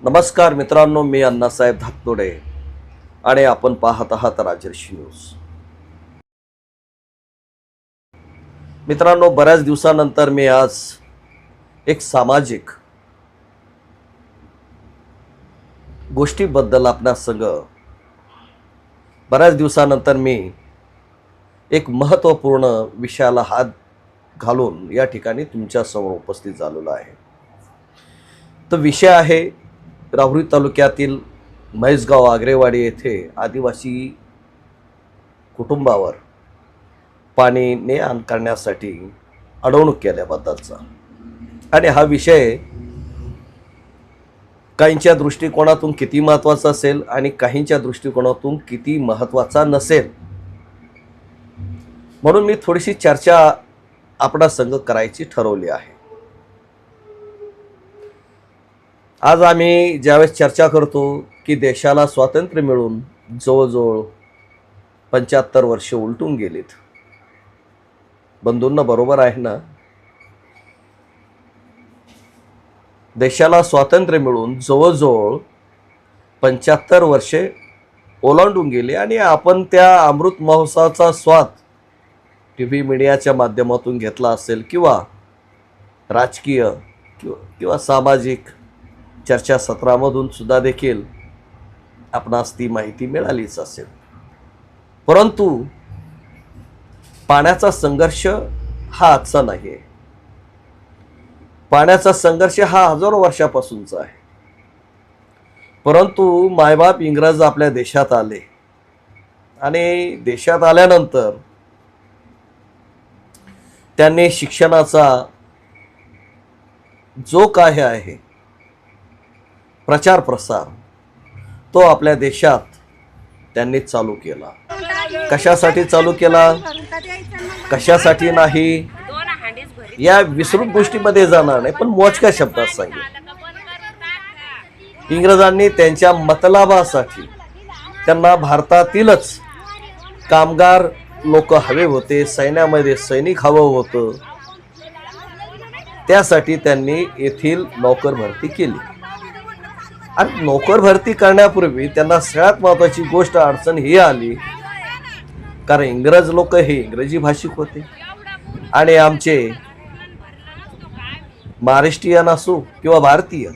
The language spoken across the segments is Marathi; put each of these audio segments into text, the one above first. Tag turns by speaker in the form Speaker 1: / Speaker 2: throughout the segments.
Speaker 1: नमस्कार मित्रांनो, मी अण्णासाहेब धाकतोडे आणि आपण पाहत आहात राजर्षी न्यूज. मित्रांनो, बऱ्याच दिवसानंतर मी आज एक सामाजिक गोष्टीबद्दल आपणासंग बऱ्याच दिवसानंतर मी एक महत्त्वपूर्ण विषयाला हात घालून या ठिकाणी तुमच्या समोर उपस्थित झालेलो आहे. तो विषय आहे राहुरी तालुक्यातील म्हैसगाव आग्रेवाडी येथे आदिवासी कुटुंबावर पाणी ने आण करण्यासाठी अडवणूक केल्याबद्दलचा. आणि हा विषय काहींच्या दृष्टिकोनातून किती महत्त्वाचा असेल आणि काहींच्या दृष्टिकोनातून किती महत्त्वाचा नसेल, म्हणून मी थोडीशी चर्चा आपणा संग करायची ठरवली आहे. आज आम्ही ज्यावेळेस चर्चा करतो की देशाला स्वातंत्र्य मिळून जवळजवळ 75 वर्ष उलटून गेलीत. बंधूंना बरोबर आहे ना? देशाला स्वातंत्र्य मिळून जवळजवळ 75 वर्षे ओलांडून गेली आणि आपण त्या अमृत महोत्सवाचा स्वाद टीव्ही मीडियाच्या माध्यमातून घेतला असेल किंवा राजकीय किंवा सामाजिक चर्चासत्रामधून सुद्धा देखील आपणास ती माहिती मिळालीच असेल. परंतु पाण्याचा संघर्ष हा आजचा नाही आहे. पाण्याचा संघर्ष हा हजारो वर्षापासूनचा आहे. परंतु मायबाप इंग्रज आपल्या देशात आले आणि देशात आल्यानंतर त्यांनी शिक्षणाचा जो काय आहे प्रचार प्रसार तो आपल्या देशात त्यांनी चालू केला. कशासाठी चालू केला, कशासाठी नाही या विस्तृत गोष्टीमध्ये जाणार नाही, पण मोजक्या शब्दात सांगेल. इंग्रजांनी त्यांच्या मतलाबासाठी त्यांना भारतातीलच कामगार लोक हवे होते, सैन्यामध्ये सैनिक हवं होतं. त्यासाठी त्यांनी येथील नोकर भरती केली. आणि नोकर भरती करण्यापूर्वी त्यांना सगळ्यात महत्वाची गोष्ट अडचण ही आली, कारण इंग्रज लोक हे इंग्रजी भाषिक होते आणि आमचे महाराष्ट्रीयन असो किंवा भारतीय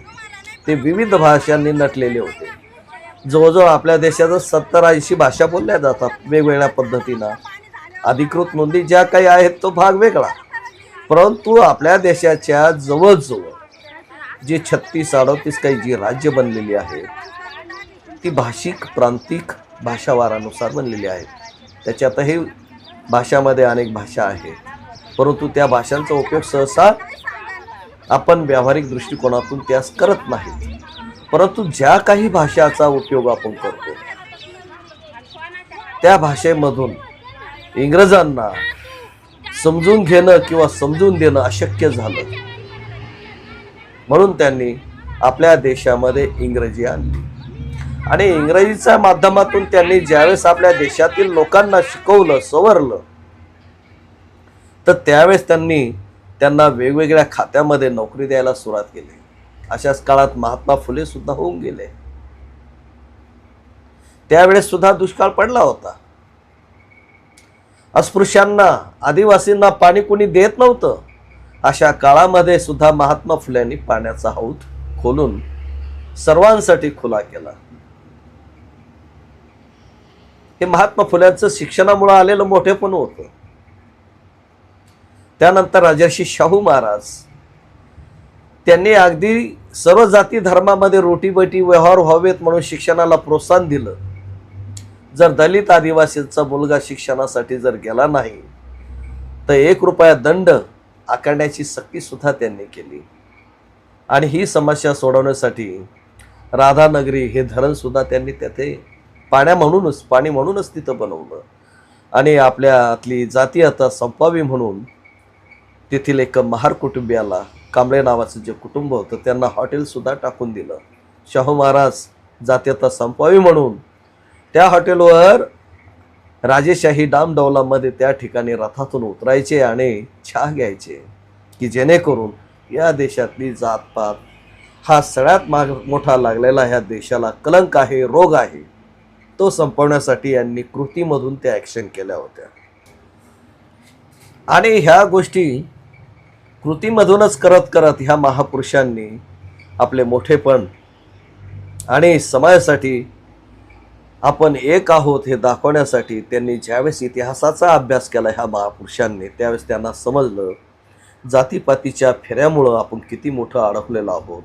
Speaker 1: ते विविध भाषांनी नटलेले होते. जवळजवळ आपल्या देशात 70-80 भाषा बोलल्या जातात वेगवेगळ्या पद्धतीनं. अधिकृत नोंदी ज्या काही आहेत तो भाग वेगळा, परंतु आपल्या देशाच्या जवळजवळ जी 36-38 काही जी राज्य बनलेली आहेत ती भाषिक प्रांतिक भाषावारानुसार बनलेली आहेत. त्याच्यातही भाषामध्ये अनेक भाषा आहेत, परंतु त्या भाषांचा उपयोग सहसा आपण व्यावहारिक दृष्टिकोनातून त्यास करत नाहीत. परंतु ज्या काही भाषाचा उपयोग आपण करतो त्या भाषेमधून इंग्रजांना समजून घेणं किंवा समजून देणं अशक्य झालं. म्हणून त्यांनी आपल्या देशामध्ये इंग्रजी आणली आणि इंग्रजीच्या माध्यमातून त्यांनी ज्यावेळेस आपल्या देशातील लोकांना शिकवलं सवरलं तर त्यावेळेस त्यांना वेगवेगळ्या खात्यामध्ये नोकरी द्यायला सुरुवात केली. अशाच काळात महात्मा फुले सुद्धा होऊन गेले. त्यावेळेस सुद्धा दुष्काळ पडला होता. अस्पृश्यांना आदिवासींना पाणी कोणी देत नव्हतं. अशा काळामध्ये सुद्धा महात्मा फुल्यांनी पाण्याचा हौद खोलून सर्वांसाठी खुला केला. हे महात्मा फुल्यांचं शिक्षणामुळे आलेलं मोठेपण होतं. त्यानंतर राजर्षी शाहू महाराज त्यांनी अगदी सर्व जाती धर्मामध्ये रोटीबेटी व्यवहार व्हावेत म्हणून शिक्षणाला प्रोत्साहन दिलं. जर दलित आदिवासींचा मुलगा शिक्षणासाठी जर गेला नाही तर 1 रुपया दंड आकारण्याची सक्ती सुद्धा त्यांनी केली. आणि ही समस्या सोडवण्यासाठी राधानगरी हे धरण सुद्धा त्यांनी तेथे पाणी म्हणूनच तिथं बनवलं. आणि आपल्यातली जातीयता संपवावी म्हणून तेथील एक महार कुटुंबियाला कांबळे नावाचं जे कुटुंब होतं त्यांना हॉटेल सुद्धा टाकून दिलं. शाहू महाराज जातीयता संपवावी म्हणून त्या हॉटेलवर राजेशाही डामडौलामध्ये त्या ठिकाणी रथातून उतरायचे आणि चहा घ्यायचे की जेणेकरून या देशातली जातपात हा सगळ्यात मोठा लागलेला ह्या देशाला कलंक आहे, रोग आहे, तो संपवण्यासाठी यांनी कृतीमधून त्या ॲक्शन केल्या होत्या. आणि ह्या गोष्टी कृतीमधूनच करत करत ह्या महापुरुषांनी आपले मोठेपण आणि समाजासाठी आपण एक आहोत हे दाखवण्यासाठी त्यांनी ज्यावेळेस इतिहासाचा अभ्यास केला ह्या महापुरुषांनी, त्यावेळेस त्यांना समजलं जातीपातीच्या फेऱ्यामुळं आपण किती मोठं अडकलेलो आहोत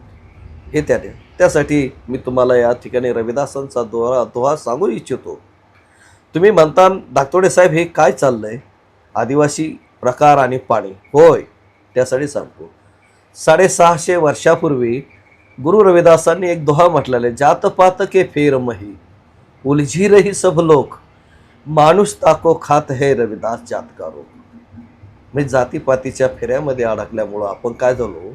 Speaker 1: हे त्यासाठी मी तुम्हाला या ठिकाणी रविदासांचा दोहा सांगू इच्छितो. तुम्ही म्हणता दातोडे साहेब हे काय चाललंय, आदिवासी प्रकार आणि पाणी. होय, त्यासाठी सांगतो. 650 वर्षापूर्वी गुरु रविदासांनी एक दोहा म्हटलेला आहे, जात पात के फेर मही उलझी रही सब लोक, माणूस ताको खात है रविदास जातकारो. म्हणजे जातीपातीच्या फेऱ्यामध्ये अडकल्यामुळं आपण काय झालो,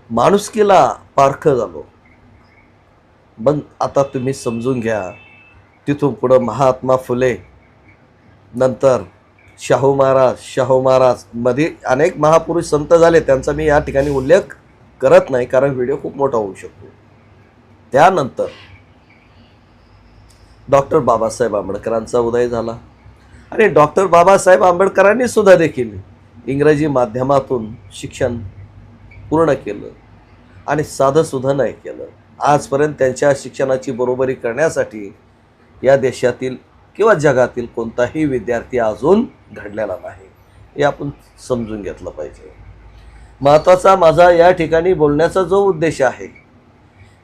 Speaker 1: माणुसकीला पारख झालो. मग आता तुम्ही समजून घ्या, तिथून पुढं महात्मा फुले, नंतर शाहू महाराज मध्ये अनेक महापुरुष संत झाले, त्यांचा मी या ठिकाणी उल्लेख करत नाही कारण व्हिडिओ खूप मोठा होऊ शकतो. त्यानंतर डॉक्टर बाबासाहेब आंबेडकरांचा उदय झाला आणि डॉक्टर बाबासाहेब आंबेडकरांनी सुद्धा देखील इंग्रजी माध्यमातून शिक्षण पूर्ण केलं आणि साधं सुद्धा नाही केलं. आजपर्यंत त्यांच्या शिक्षणाची बरोबरी करण्यासाठी या देशातील किंवा जगातील कोणताही विद्यार्थी अजून घडलेला नाही, हे आपण समजून घेतलं पाहिजे. महत्त्वाचा माझा या ठिकाणी बोलण्याचा जो उद्देश आहे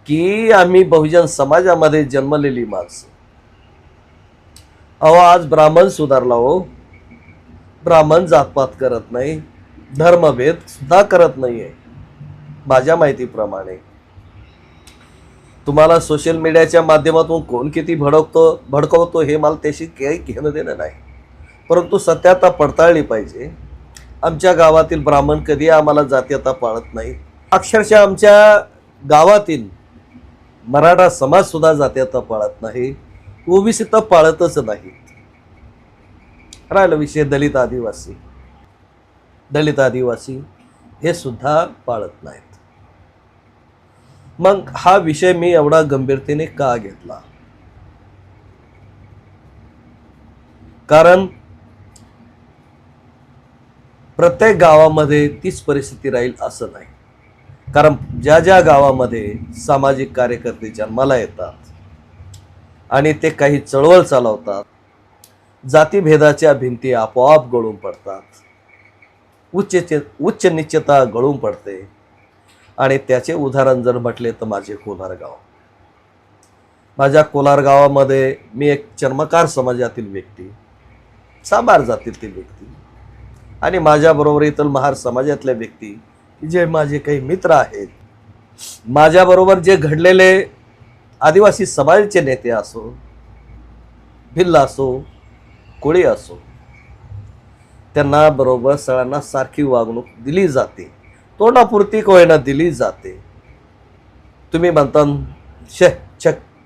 Speaker 1: की आम्ही बहुजन समाजामध्ये जन्मलेली माणसं, आज ब्राह्मण सुधारला हो, ब्राह्मण जातपात करत नाही, धर्मभेद सुद्धा करत नाहीये. माझ्या माहितीप्रमाणे तुम्हाला सोशल मीडियाच्या माध्यमातून कोण किती भडकवतो हे मला त्याशी काही घेणं देणं नाही, परंतु सत्यता पडताळली पाहिजे. आमच्या गावातील ब्राह्मण कधी आम्हाला जातीयता पाळत नाही. अक्षरशः आमच्या गावातील मराठा समाज सुद्धा जातीयता पाळत नाही, ओबीसी तर पाळतच नाहीत. राहिला विषय दलित आदिवासी हे सुद्धा पाळत नाहीत. मग हा विषय मी एवढा गंभीरतेने का घेतला, कारण प्रत्येक गावामध्ये तीच परिस्थिती राहील असं नाही. कारण ज्या ज्या गावामध्ये सामाजिक कार्यकर्ते जन्माला येतात आणि ते काही चळवळ चालवतात, जातीभेदाच्या भिंती आपोआप गळून पडतात, उच्च निश्चता गळून पडते. आणि त्याचे उदाहरण जर म्हटले तर माझे कोलार गाव. माझ्या कोलार गावामध्ये मी एक चर्मकार समाजातील व्यक्ती, सांबार जातीतील व्यक्ती आणि माझ्याबरोबर इतर महार समाजातल्या व्यक्ती जे माझे काही मित्र आहेत, माझ्याबरोबर जे घडलेले आदिवासी समाजाचे नेते असो, भिल्ल असो, कोळी असो, त्यांना बरोबर सगळ्यांना सारखी वागणूक दिली जाते, तोंडापुरती का होईना दिली जाते. तुम्ही म्हणता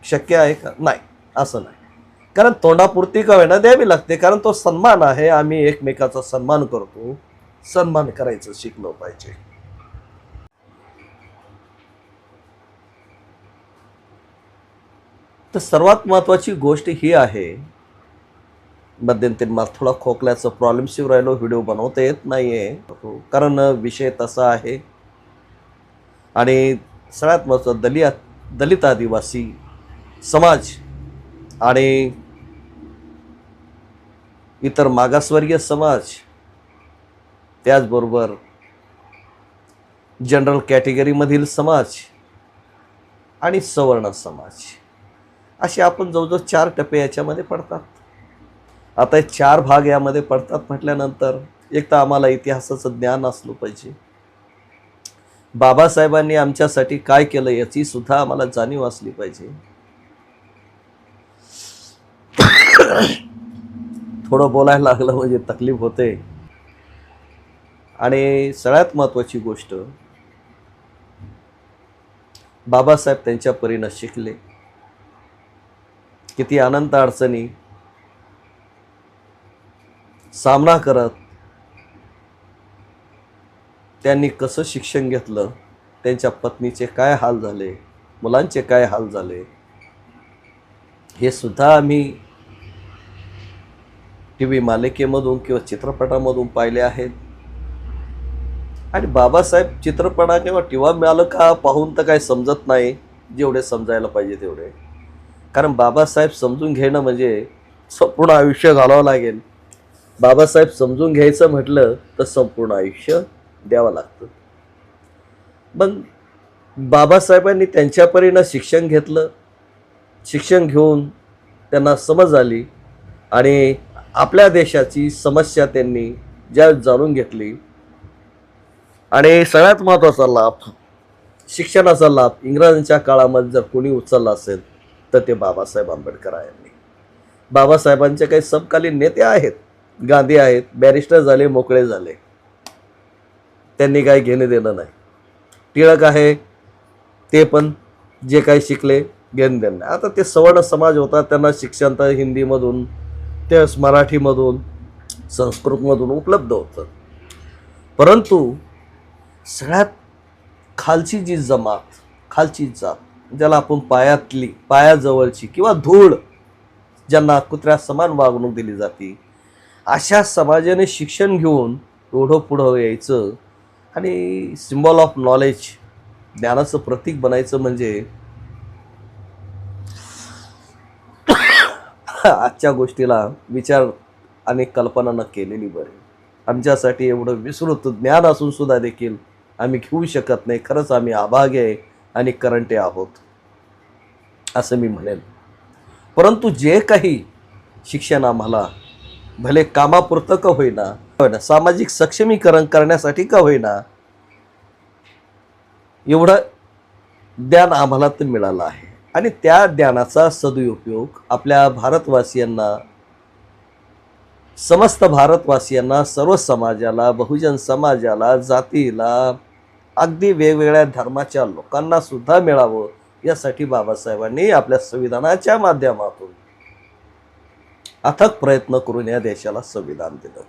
Speaker 1: शक्य आहे का? नाही, असं नाही. कारण तोंडापुरती का होईना द्यावी लागते, कारण तो सन्मान आहे. आम्ही एकमेकाचा सन्मान करतो, सन्मान करायचं शिकलो पाहिजे. तर सर्वात महत्वाची गोष्ट ही आहे, मध्यंतरी मला थोडा खोकल्याचा प्रॉब्लेम शिव राहिलो, व्हिडिओ बनवता येत नाहीये कारण विषय तसा आहे. आणि सगळ्यात महत्त्वाचं दलित आदिवासी समाज आणि इतर मागासवर्गीय समाज, त्याचबरोबर जनरल कॅटेगरीमधील समाज आणि सवर्ण समाज, असे आपण जवळजवळ 4 टप्पे याच्यामध्ये पडतात. आता 4 भाग यामध्ये पडतात म्हटल्यानंतर एक तर आम्हाला इतिहासाचं ज्ञान असलं पाहिजे. बाबासाहेबांनी आमच्यासाठी काय केलं याची सुद्धा आम्हाला जाणीव असली पाहिजे. थोडं बोलायला लागलं म्हणजे तकलीफ होते. आणि सगळ्यात महत्त्वाची गोष्ट, बाबासाहेब त्यांच्या परीनं शिकले. किती अनंत अडचणी सामना करत त्यांनी कसं शिक्षण घेतलं त्यांच्या पत्नीचे काय हाल झाले, मुलांचे काय हाल झाले, हे सुद्धा आम्ही टी व्ही मालिकेमधून किंवा चित्रपटामधून पाहिले आहेत. आणि बाबासाहेब चित्रपटा किंवा टीव्ही मालिका पाहून तर काही समजत नाही जेवढे समजायला पाहिजे तेवढे. कारण बाबासाहेब समजून घेणं म्हणजे संपूर्ण आयुष्य घालावं लागेल. बाबासाहेब समजून घ्यायचं म्हटलं तर संपूर्ण आयुष्य द्यावं लागतं. मग बाबासाहेबांनी त्यांच्या परीनं शिक्षण घेतलं. शिक्षण घेऊन त्यांना समज आली आणि आपल्या देशाची समस्या त्यांनी ज्या जाणून घेतली. आणि सगळ्यात महत्त्वाचा लाभ, शिक्षणाचा लाभ इंग्रजांच्या काळामध्ये जर कोणी उचलला असेल तर ते बाबासाहेब आंबेडकर यांनी. बाबासाहेबांचे काही समकालीन नेते आहेत, गांधी आहेत, बॅरिस्टर झाले, मोकळे झाले, त्यांनी काही घेणे देणं नाही. टिळक आहे, ते पण जे काही शिकले घेणं देणं नाही. आता ते सवर्ण समाज होता, त्यांना शिक्षण तर हिंदीमधून, ते मराठीमधून, संस्कृतमधून उपलब्ध होतं. परंतु सगळ्यात खालची जी जमात, खालची जात, ज्याला आपण पायाजवळची किंवा धूळ, ज्यांना कुत्र्या समान वागणूक दिली जाते, अशा समाजाने शिक्षण घेऊन एवढं पुढं यायचं आणि सिम्बॉल ऑफ नॉलेज, ज्ञानाचं प्रतीक बनायचं म्हणजे आजच्या गोष्टीला विचार आणि कल्पना न केलेली बरी. आमच्यासाठी एवढं विस्तृत ज्ञान असून सुद्धा देखील आम्ही घेऊ शकत नाही. खरंच आम्ही अभागे आणि करंटे आहोत असं मी म्हणेन. परंतु जे काही शिक्षण आम्हाला भले कामापुरतं का होईना, सामाजिक सक्षमीकरण करण्यासाठी का होईना, एवढं ज्ञान आम्हाला तर मिळालं आहे. आणि त्या ज्ञानाचा सदुपयोग आपल्या भारतवासियांना, समस्त भारतवासियांना, सर्व समाजाला, बहुजन समाजाला, जातीला, अगदी वेगवेगळ्या धर्माच्या लोकांना सुद्धा मिळावं यासाठी बाबासाहेबांनी आपल्या संविधानाच्या माध्यमातून अथक प्रयत्न करून या देशाला संविधान दिलं.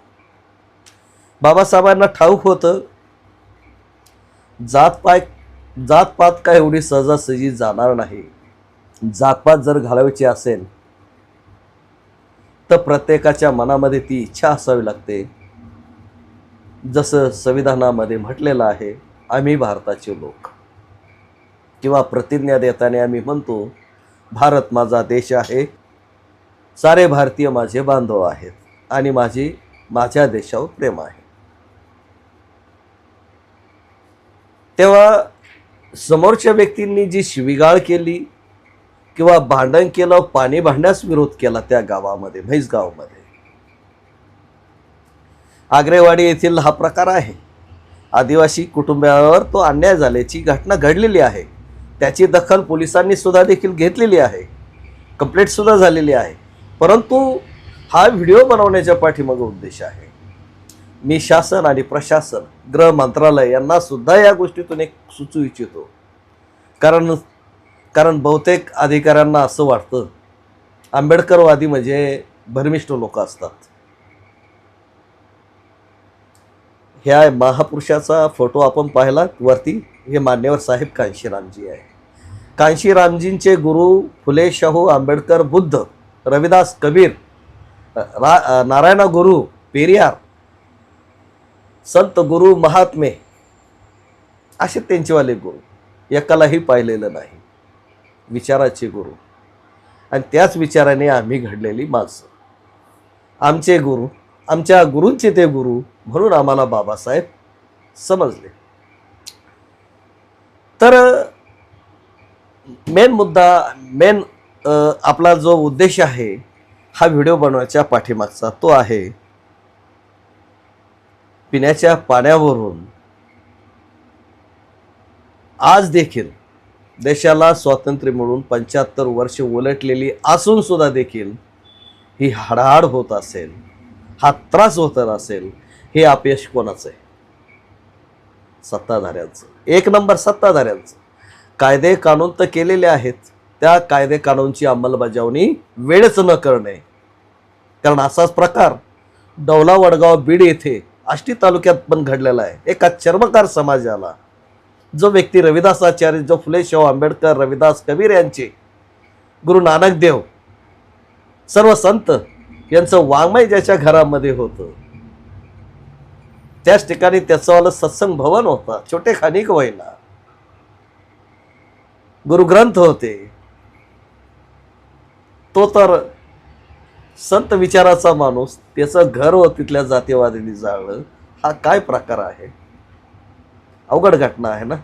Speaker 1: बाबासाहेबांना ठाऊक होतं जातपात काय एवढी सहजासहजी जाणार नाही. जातपात जर घालवायची असेल तर प्रत्येकाच्या मनामध्ये ती इच्छा असावी लागते. जसं संविधानामध्ये म्हटलेलं आहे, आम्ही भारताचे लोक, किंवा प्रतिज्ञा देताना आम्ही म्हणतो, भारत माझा देश आहे, सारे भारतीय माझे बांधव आहेत आणि माझ्या देशावर प्रेम आहे. तेव्हा समोरच्या व्यक्तींनी जी शिवीगाळ केली किंवा भांडण केलं, पाणी भांड्यास विरोध केला त्या गावामध्ये, म्हैस गावामध्ये, आग्रेवाडी येथील हा प्रकार आहे. आदिवासी कुटुंबावर तो अन्याय झाल्याची घटना घडलेली आहे. त्याची दखल पोलिसांनी सुद्धा देखील घेतलेली आहे, कंप्लेंट सुद्धा झालेली आहे. परंतु हा व्हिडिओ बनवण्याच्या पाठीमागे उद्देश आहे. मी शासन आणि प्रशासन, गृह मंत्रालय यांना सुद्धा या गोष्टीतून एक सुचवू इच्छितो. कारण बहुतेक अधिकाऱ्यांना असं वाटतं आंबेडकरवादी म्हणजे भरमिष्ठ लोक असतात. ह्या महापुरुषाचा फोटो आपण पाहिला वरती, हे मान्यवर साहेब कांशीरामजी आहे. कांशीरामजींचे गुरु फुले शाहू आंबेडकर, बुद्ध, रविदास, कबीर, नारायण गुरु, पेरियार, संत गुरु, महात्मे, असे त्यांचेवाले गुरु एकालाही पाहिलेलं नाही. विचाराचे गुरु आणि त्याच विचाराने आम्ही घडलेली माणसं. आमचे गुरु, आमच्या गुरूंचे ते गुरु, म्हणून आम्हाला बाबासाहेब समजले. तर मेन आपला जो उद्देश आहे हा व्हिडिओ बनवायच्या पाठीमागचा, तो आहे पिण्याच्या पाण्यावरून आज देखील देशाला स्वातंत्र्य मिळून 75 वर्ष उलटलेली असून सुद्धा देखील ही हाडाहाड होत असेल, हा त्रास होत असेल, हे अपयश कोणाचं आहे? सत्ताधाऱ्यांचं, एक नंबर सत्ताधाऱ्यांचं. कायदे कानून तर केलेले आहेत, त्या कायदे कानूनची अंमलबजावणी वेळच न करणे. कारण असाच प्रकार डौला, वडगाव, बीड येथे आष्टी तालुक्यात पण घडलेला आहे. एका चर्मकार समाजाला जो व्यक्ती रविदासाचार्य, जो फुले शाहू आंबेडकर, रविदास, कबीर यांचे, गुरु नानक देव, सर्व संत यांचं वाङ्मय ज्याच्या घरामध्ये होतं, त्याच ठिकाणी त्याचं सत्संग भवन होता, छोटे खानिक व्हायला गुरुग्रंथ होते. तो तर संत विचाराचा माणूस, त्याचं घर व तिथल्या जातीवादीने जाळलं. हा काय प्रकार आहे? अवघड घटना आहे ना.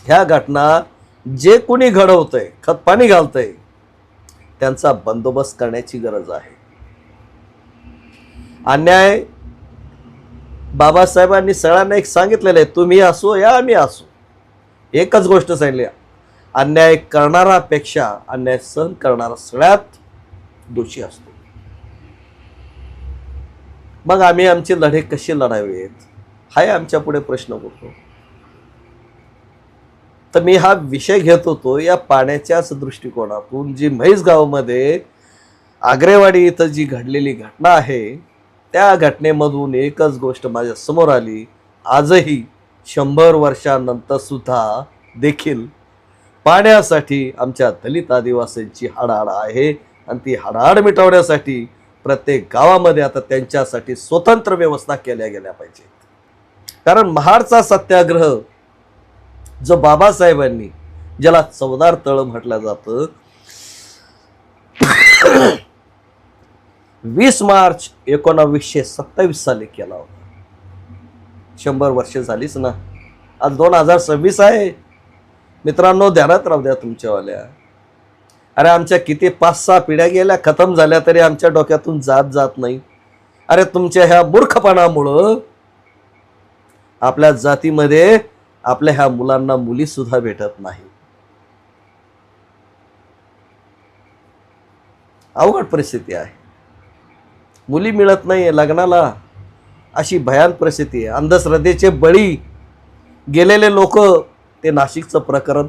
Speaker 1: ह्या घटना जे कोणी घडवतंय, खतपाणी घालतंय, त्यांचा बंदोबस्त करण्याची गरज आहे. अन्याय बाबासाहेबांनी सगळ्यांना एक सांगितलेलं आहे, तुम्ही असो या आम्ही असो, एकच गोष्ट सांगितली, अन्याय करणारापेक्षा अन्याय सहन करणारा सगळ्यात दोषी असतो. मग आम्ही आमचे लढे कसे लढावेत, हाय आमच्या पुढे प्रश्न होतो. तर मी हा विषय घेत होतो या पाण्याच्याच दृष्टिकोनातून. जी म्हैस गावामध्ये आग्रेवाडी इथं जी घडलेली घटना आहे, त्या घटनेमधून एकच गोष्ट माझ्या समोर आली. आजही 100 वर्षांनंतर सुद्धा देखील पाण्यासाठी आमच्या दलित आदिवासींची हाडाहाड आहे. आणि ती हाडाहाड मिटवण्यासाठी प्रत्येक गावामध्ये आता त्यांच्यासाठी स्वतंत्र व्यवस्था केल्या गेल्या पाहिजेत. कारण महाडचा सत्याग्रह जो बाबासाहेबांनी, ज्याला चवदार तळ म्हटलं जातं, 20 मार्च 1927 साली केला होता. 100 वर्ष झालीच ना. आज 2026 आहे मित्रांनो, ध्यानात राहू द्या तुमच्यावाल्या. अरे आमच्या किती 5-6 पिढ्या गेल्या, खतम झाल्या, तरी आमच्या डोक्यातून जात नाही. अरे तुमच्या ह्या मूर्खपणामुळं आपल्या जातीमध्ये आपल्या ह्या मुलांना मुली सुद्धा भेटत नाही. अवघड परिस्थिती आहे. मुली मिळत नाही लग्नाला, अशी भयान परिस्थिती आहे. अंधश्रद्धेचे बळी गेलेले लोक, ते नाशिकचं प्रकरण,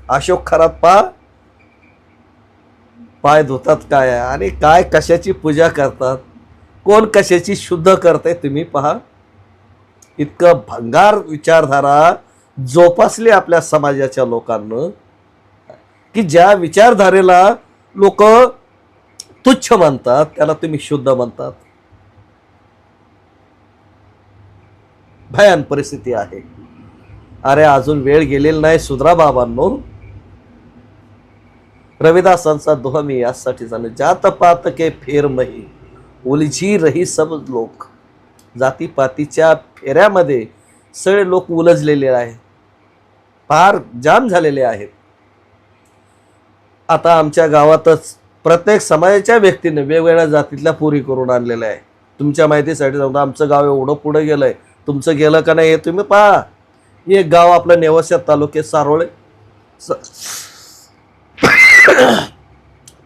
Speaker 1: अशोक खरात पाय धुतात काय आणि काय कशाची पूजा करतात, कोण कशाची शुद्ध करते, तुम्ही पहा. इतकं भंगार विचारधारा जोपासली आपल्या समाजाच्या लोकांना, की ज्या विचारधारेला लोक तुच्छ म्हणतात त्याला तुम्ही शुद्ध म्हणतात. भयान परिस्थिती आहे. अरे अजून वेळ गेलेली नाही, सुधरा बाबांनो. रविदासांचा दोहा मी यासाठी सांगतो, जात पात के फेर मही उलझी रही सब लोक. जातीपातीच्या फेऱ्यामध्ये सगळे लोक उलझलेले आहेत, फार जाम झालेले आहेत. आता आमच्या गावातच प्रत्येक समाजाच्या व्यक्तीने वेगवेगळ्या जातीतल्या पोरी करून आणलेल्या आहे. तुमच्या माहितीसाठी सांगतो, आमचं गाव एवढं पुढे गेलंय, तुमचं गेलं का नाही हे तुम्ही पहा. एक गाव आपलं नेवस्या तालुक्यात सारोळे,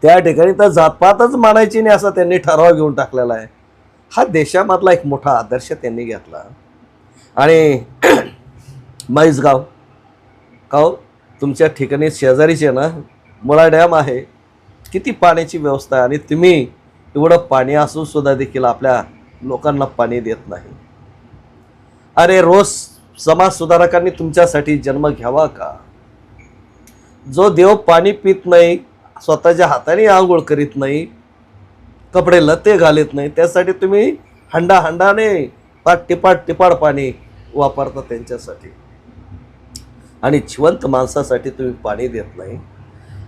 Speaker 1: त्या ठिकाणी तर जातपातच मानायची नाही असा त्यांनी ठराव घेऊन टाकलेला आहे. हा देशामधला एक मोठा आदर्श त्यांनी घेतला. आणि म्हैसगाव गाव तुमच्या ठिकाणी शेजारीचे ना, मुळा डॅम आहे, किती पाण्याची व्यवस्था आहे, आणि तुम्ही एवढं पाणी असून सुद्धा देखील आपल्या लोकांना पाणी देत नाही. अरे रोज समाज सुधारकांनी तुमच्यासाठी जन्म घ्यावा का? जो देव पाणी पित नाही, स्वतःच्या हाताने आंघोळ करीत नाही, कपडे लते घालत नाही, त्यासाठी तुम्ही हंडाने टिपाड पाणी वापरता त्यांच्यासाठी, आणि जिवंत माणसासाठी तुम्ही पाणी देत नाही.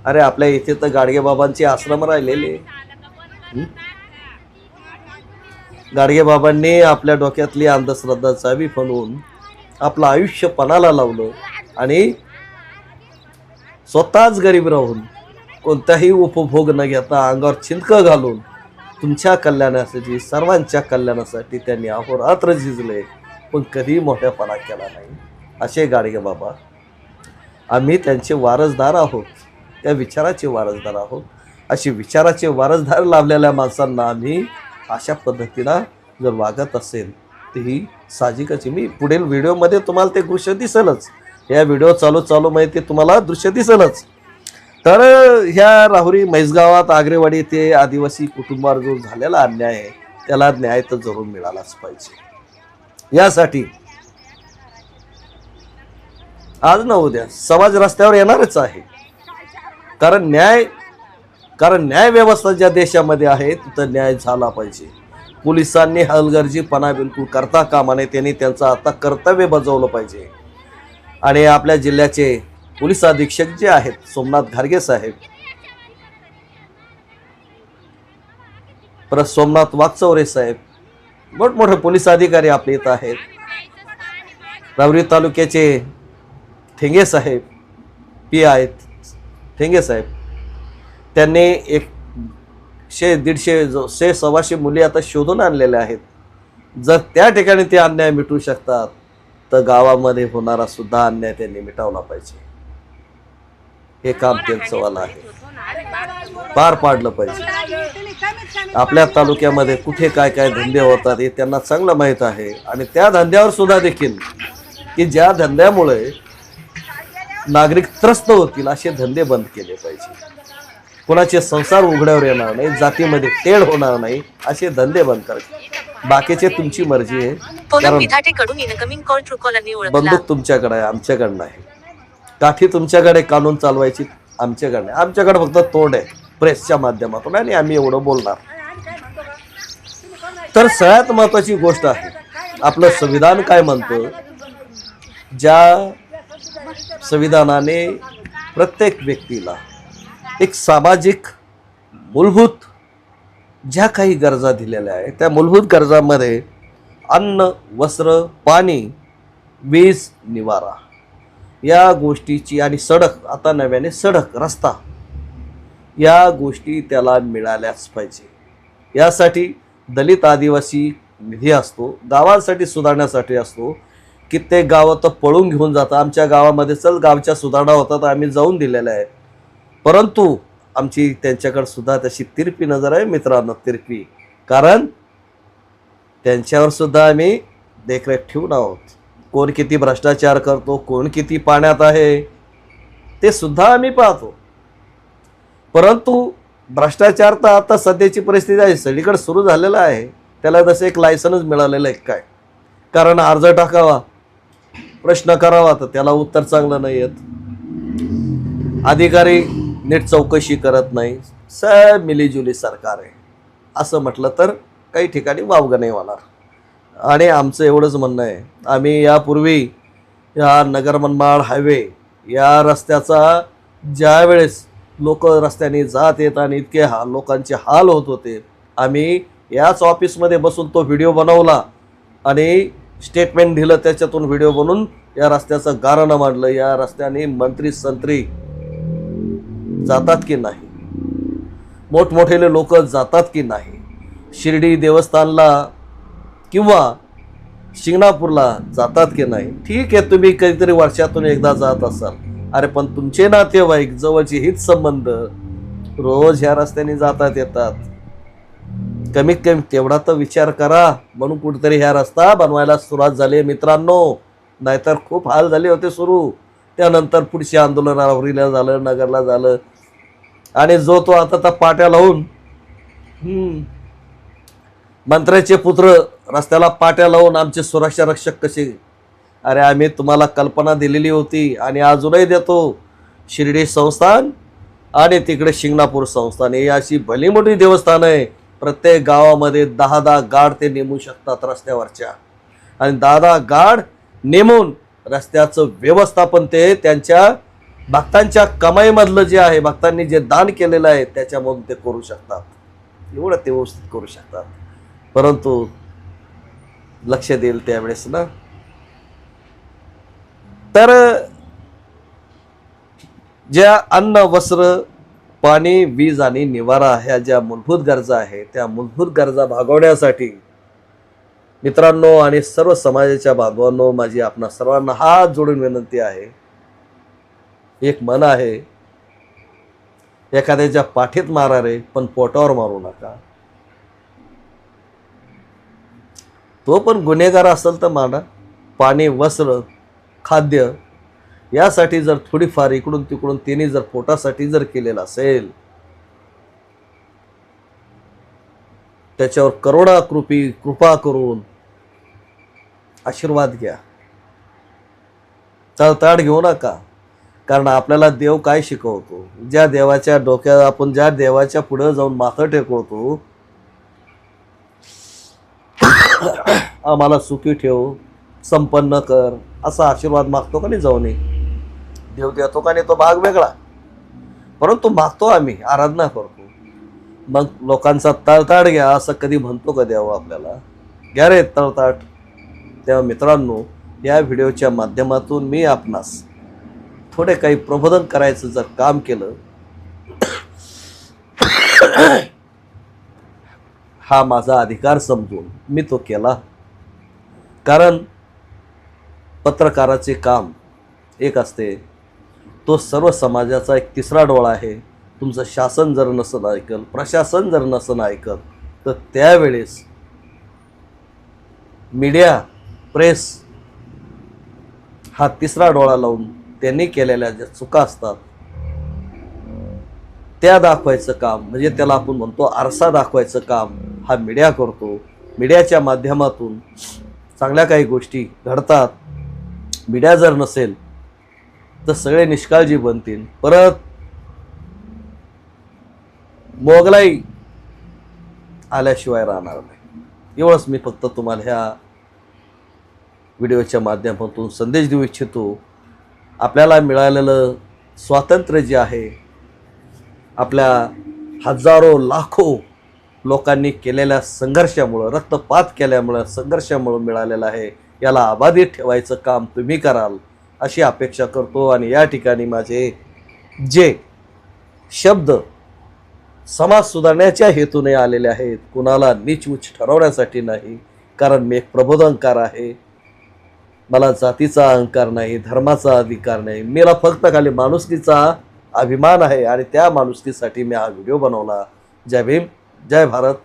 Speaker 1: अरे आपल्या इथे तर गाडगेबाबांचे आश्रम राहिलेले. गाडगेबाबांनी आपल्या डोक्यातली अंधश्रद्धा चावी फणून आपलं आयुष्य पणाला लावलं, आणि स्वतःच गरीब राहून कोणताही उपभोग न घेता अंगावर चिंतकं घालून तुमच्या कल्याणासाठी, सर्वांच्या कल्याणासाठी त्यांनी अहोरात्र झिजले, पण कधी मोठ्यापणा केला नाही. असे गाडगे बाबा, आम्ही त्यांचे वारसदार आहोत, त्या विचाराचे वारसदार आहोत. अशी विचाराचे वारसदार लाभलेल्या माणसांना आम्ही अशा पद्धतीनं जर वागत असेल तर ही साहजिकच. मी पुढील व्हिडिओमध्ये तुम्हाला ते दृश्य दिसेलच, या व्हिडिओ चालू माहिती तुम्हाला दृश्य दिसेलच. तर ह्या राहुरी म्हैसगावात आग्रेवाडी येथे आदिवासी कुटुंबावर जो झालेला अन्याय आहे त्याला न्याय तर जरूर मिळालाच पाहिजे. यासाठी आज ना उद्या समाज रस्त्यावर येणारच आहे. कारण न्याय व्यवस्था ज्या देशामध्ये आहे तिथं न्याय झाला पाहिजे. पोलिसांनी हलगर्जीपणा बिलकुल करता कामा नये. त्यांनी त्यांचं आता कर्तव्य बजावलं पाहिजे. आणि आपल्या जिल्ह्याचे पोलीस अधीक्षक जे आहेत सोमनाथ घारगे साहेब, परत सोमनाथ वागचौरे साहेब, मोठमोठे पोलीस अधिकारी आपले इथं आहेत. रावरी तालुक्याचे ठेंगे साहेब पी आहेत, ठेंगे साहेब, त्यांनी 100-150 मुली आता शोधून आणलेल्या आहेत. जर त्या ठिकाणी ते अन्याय मिटवू शकतात तर गावामध्ये होणारा सुद्धा अन्याय त्यांनी मिटवला पाहिजे. हे काम त्यांचं वाला आहे, पार पाडलं पाहिजे. आपल्या तालुक्यामध्ये कुठे काय काय धंदे होतात हे त्यांना चांगलं माहीत आहे. आणि त्या धंद्यावर सुद्धा देखील की ज्या धंद्यामुळे नागरिक त्रस्त होतील असे धंदे बंद केले पाहिजे. कोणाचे संसार उघड्यावर येणार नाही, जातीमध्ये तेढ होणार नाही असे धंदे बंद करायचे. बाकीचे तुमची मर्जी आहे. बंदूक तुमच्याकडे आहे, आमच्याकडे नाही. काठी तुमच्याकडे कानून चालवायची आमच्याकडे नाही. आमच्याकडे फक्त तोंड आहे प्रेसच्या माध्यमातून आणि आम्ही एवढं बोलणार. तर सगळ्यात महत्वाची गोष्ट आहे आपलं संविधान काय म्हणतं. ज्या संविधानाने प्रत्येक व्यक्तीला एक सामाजिक मूलभूत ज्या काही गरजा दिलेल्या आहेत त्या मूलभूत गरजांमध्ये अन्न, वस्त्र, पाणी, वीज, निवारा या गोष्टीची आणि सडक, आता नव्याने सडक, रस्ता, या गोष्टी त्याला मिळाल्याच पाहिजे. यासाठी दलित आदिवासी निधी असतो, गावांसाठी सुधारण्यासाठी असतो. कित्येक गावं तर पळून घेऊन जातात. आमच्या गावामध्ये चल गावच्या सुधारणा होतात आम्ही जाऊन दिलेल्या आहेत. परंतु आमची त्यांच्याकडे सुद्धा तशी तिरपी नजर आहे मित्रांनो, तिरपी. कारण त्यांच्यावर सुद्धा आम्ही देखरेख ठेवून आहोत. कोण किती भ्रष्टाचार करतो, कोण किती पाण्यात आहे ते सुद्धा आम्ही पाहतो. परंतु भ्रष्टाचार तर आता सध्याची परिस्थिती आहे सगळीकडे सुरू झालेला आहे. त्याला जसं एक लायसन्स मिळालेलं आहे काय. कारण अर्ज टाकावा, प्रश्न करावा तर त्याला उत्तर चांगलं नाही येत. अधिकारी नीट चौकशी करत नाही. सब मिलीजुली सरकार आहे असं म्हटलं तर काही ठिकाणी वावगं नाही होणार. आणि आमचं एवढंच म्हणणं आहे, आम्ही यापूर्वी या नगर मनमाड हायवे या रस्त्याचा ज्या वेळेस लोक रस्त्याने जात येत आणि इतके लोकांचे हाल होत होते, आम्ही याच ऑफिसमध्ये बसून तो व्हिडिओ बनवला आणि स्टेटमेंट दिलं. त्याच्यातून व्हिडिओ बनवून या रस्त्याचं गाऱ्हाणं मांडलं. या रस्त्याने मंत्री संत्री जातात की नाही, मोठमोठे लोक जातात की नाही, शिर्डी देवस्थानला किंवा शिंगणापूरला जातात की नाही. ठीक आहे, तुम्ही कधीतरी वर्षातून एकदा जात असाल. अरे पण तुमचे नातेवाईक जवळचे हित संबंध रोज ह्या रस्त्याने जातात येतात. कमीत कमी तेवढा तर विचार करा. म्हणून कुठेतरी ह्या रस्ता बनवायला सुरुवात झाली मित्रांनो. नाहीतर खूप हाल झाले होते सुरू. त्यानंतर पुढचे आंदोलन राहुरीला झालं, नगरला झालं. आणि जो तो आता पाट्या लावून मंत्र्याचे पुत्र रस्त्याला पाट्या लावून आमचे सुरक्षा रक्षक कसे. अरे आम्ही तुम्हाला कल्पना दिलेली होती आणि अजूनही देतो. शिर्डी संस्थान आणि तिकडे शिंगणापूर संस्थान ही अशी भली मोठी देवस्थान आहे. प्रत्येक गावामध्ये 10-10 गार्ड ते नेमू शकतात रस्त्यावरच्या. आणि 10-10 गार्ड नेमून रस्त्याचं व्यवस्थापन ते त्यांच्या भक्तांच्या कमाईमधलं जे आहे, भक्तांनी जे दान केलेलं आहे त्याच्यामधून ते करू शकतात. एवढं ते व्यवस्थित करू शकतात. परंतु लक्ष देईल त्यावेळेस ना. तर ज्या अन्न, वस्त्र, पाणी, वीज आणि निवारा ह्या ज्या मूलभूत गरजा आहेत त्या मूलभूत गरजा भागवण्यासाठी मित्रांनो आणि सर्व समाजाच्या बांधवांनो माझी आपणा सर्वांना हात जोडून विनंती आहे. एक मन आहे, एखाद्याच्या पाठीत मारा रे पण पोटावर मारू नका. तो पण गुन्हेगार असेल तर माना. पाणी, वस्त्र, खाद्य यासाठी जर थोडीफार इकडून तिकडून त्यांनी जर पोटासाठी जर केलेलं असेल त्याच्यावर कृपा करून आशीर्वाद घ्या. तळतळ घेऊ नका. कारण आपल्याला देव काय शिकवतो, ज्या देवाच्या डोक्यात आपण ज्या देवाच्या पुढे जाऊन माथं टेकवतो, आम्हाला सुखी ठेव, संपन्न कर, असा आशीर्वाद मागतो का नाही जाऊन? देव देतो का नाही तो भाग वेगळा, परंतु मागतो, आम्ही आराधना करतो. मग लोकांचा तळताट घ्या असं कधी म्हणतो का देव आपल्याला? घ्या रे तळताट. तेव्हा मित्रांनो, या व्हिडिओच्या माध्यमातून मी आपणास थोडे काही प्रबोधन करायचं जर काम केलं, हा माझा अधिकार समजून मी तो केला. कारण पत्रकाराचे काम एक असते, तो सर्व समाजाचा एक तिसरा डोळा आहे. तुमचं शासन जर नसन ऐकल, प्रशासन जर नसन ऐकल, तर त्यावेळेस मीडिया, प्रेस हा तिसरा डोळा लावून त्यांनी केलेल्या ज्या चुका असतात त्या दाखवायचं काम, म्हणजे त्याला आपण म्हणतो आरसा दाखवायचं काम हा मीडिया करतो. मीडियाच्या माध्यमातून चांगल्या काही गोष्टी घडतात. मीडिया जर नसेल तर सगळे निष्काळजी बनतील. परत मोगलाई आल्याशिवाय राहणार नाही. एवढंच मी फक्त तुम्हाला ह्या व्हिडिओच्या माध्यमातून संदेश देऊ इच्छितो. आपल्याला मिळालेलं स्वातंत्र्य जे आहे, आपल्या हजारो लाखो लोकांनी केलेल्या संघर्षामुळं, रक्तपात केल्यामुळं, संघर्षामुळं मिळालेलं आहे. याला अबाधित ठेवायचं काम तुम्ही कराल अशी अपेक्षा करतो. आणि या ठिकाणी माझे जे शब्द समाज सुधारण्याच्या हेतूने आलेले आहेत, कुणाला नीच उच्च ठरवण्यासाठी नाही. कारण मी एक प्रबोधनकार आहे. मला जातीचा अहंकार नाही, धर्माचा अधिकार नाही. मला फक्त खाली माणुसकीचा अभिमान आहे आणि त्या माणुसकीसाठी मी हा व्हिडिओ बनवला. जय भीम, जय भारत,